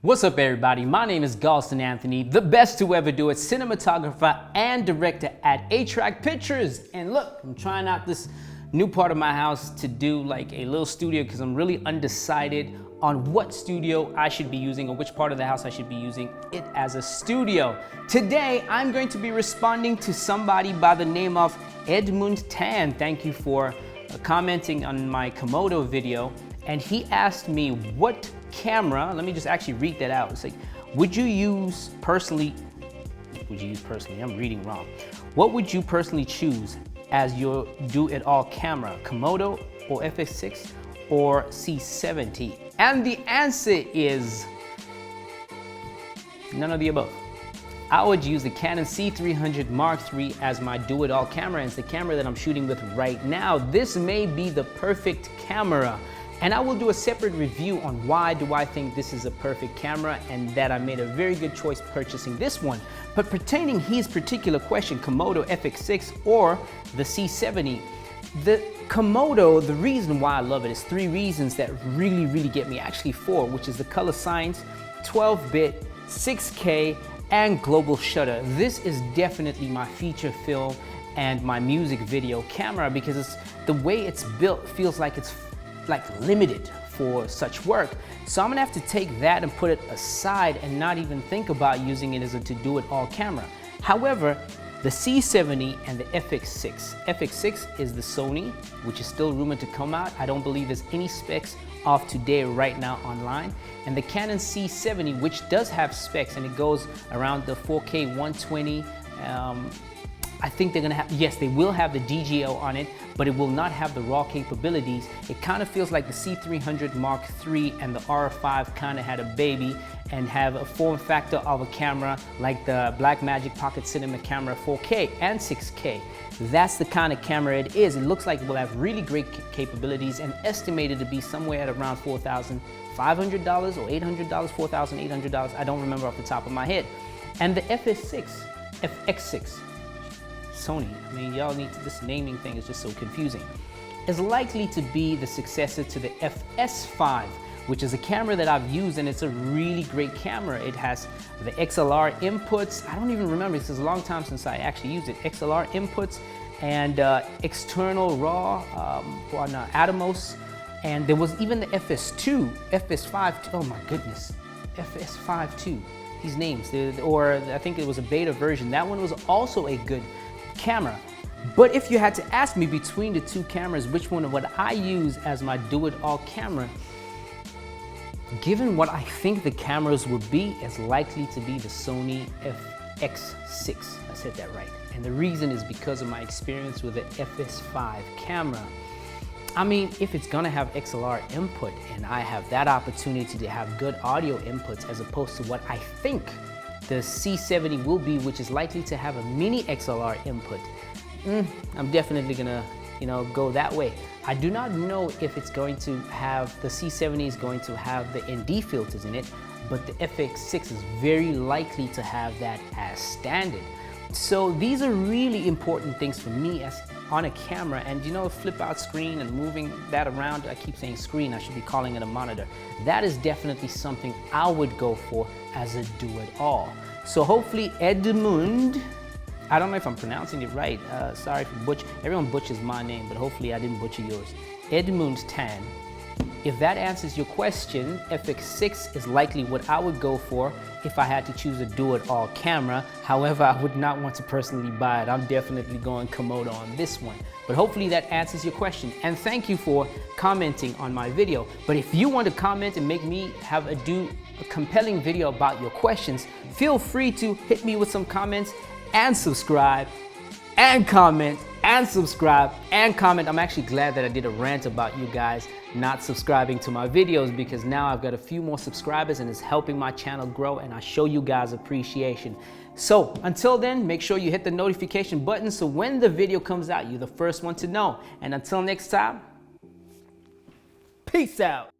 What's up everybody, my name is Galston Anthony, the best to ever do it, cinematographer and director at A-Track Pictures. And look, I'm trying out this new part of my house to do like a little studio because I'm really undecided on what studio I should be using or which part of the house I should be using it as a studio. Today, I'm going to be responding to somebody by the name of Edmund Tan. Thank you for commenting on my Komodo video. And he asked me what camera, let me just actually read that out. It's like, would you use personally, I'm reading wrong. What would you personally choose as your do-it-all camera, Komodo or Fx6 or C70? And the answer is none of the above. I would use the Canon C300 Mark III as my do-it-all camera, and it's the camera that I'm shooting with right now. This may be the perfect camera. And I will do a separate review on why do I think this is a perfect camera and that I made a very good choice purchasing this one. But pertaining his particular question, Komodo Fx6 or the C70, the Komodo, the reason why I love it is three reasons that really get me, actually four, which is the color science, 12-bit, 6K, and global shutter. This is definitely my feature film and my music video camera because it's, the way it's built feels like it's limited for such work. So I'm gonna have to take that and put it aside and not even think about using it as a to-do-it-all camera. However, the C70 and the Fx6. Fx6 is the Sony, which is still rumored to come out. I don't believe there's any specs off today right now online. And the Canon C70, which does have specs and it goes around the 4K 120. I think they're gonna have, yes, they will have the DGO on it, but it will not have the RAW capabilities. It kind of feels like the C300 Mark III and the R5 kind of had a baby and have a form factor of a camera like the Blackmagic Pocket Cinema camera 4K and 6K. That's the kind of camera it is. It looks like it will have really great capabilities and estimated to be somewhere at around $4,500 or $800, $4,800. I don't remember off the top of my head. And the Fx6, Sony, I mean, y'all need to, this naming thing is just so confusing, is likely to be the successor to the FS5, which is a camera that I've used and it's a really great camera. It has the XLR inputs. I don't even remember, this is a long time since I actually used it. XLR inputs and external RAW on Atomos. And there was even the FS2, FS5, oh my goodness, FS5 too. These names, or I think it was a beta version. That one was also a good camera. But if you had to ask me between the two cameras, which one would I use as my do-it-all camera, given what I think the cameras would be, it's likely to be the Sony Fx6. I said that right. And the reason is because of my experience with the FS5 camera. I mean, if it's gonna have XLR input and I have that opportunity to have good audio inputs as opposed to what I think the C70 will be, which is likely to have a mini XLR input, I'm definitely gonna, go that way. I do not know if it's going to have, the C70 is going to have the ND filters in it, but the Fx6 is very likely to have that as standard. So these are really important things for me as on a camera, and flip out screen and moving that around. I keep saying screen, I should be calling it a monitor. That is definitely something I would go for as a do-it-all. So hopefully Edmund, I don't know if I'm pronouncing it right, sorry for everyone butchers my name, but hopefully I didn't butcher yours. Edmund Tan, if that answers your question, Fx6 is likely what I would go for if I had to choose a do-it-all camera. However, I would not want to personally buy it. I'm definitely going Komodo on this one. But hopefully that answers your question. And thank you for commenting on my video. But if you want to comment and make me have a compelling video about your questions, feel free to hit me with some comments and subscribe and comment and subscribe and comment. I'm actually glad that I did a rant about you guys not subscribing to my videos because now I've got a few more subscribers and it's helping my channel grow, and I show you guys appreciation. So until then, make sure you hit the notification button so when the video comes out, you're the first one to know. And until next time, peace out.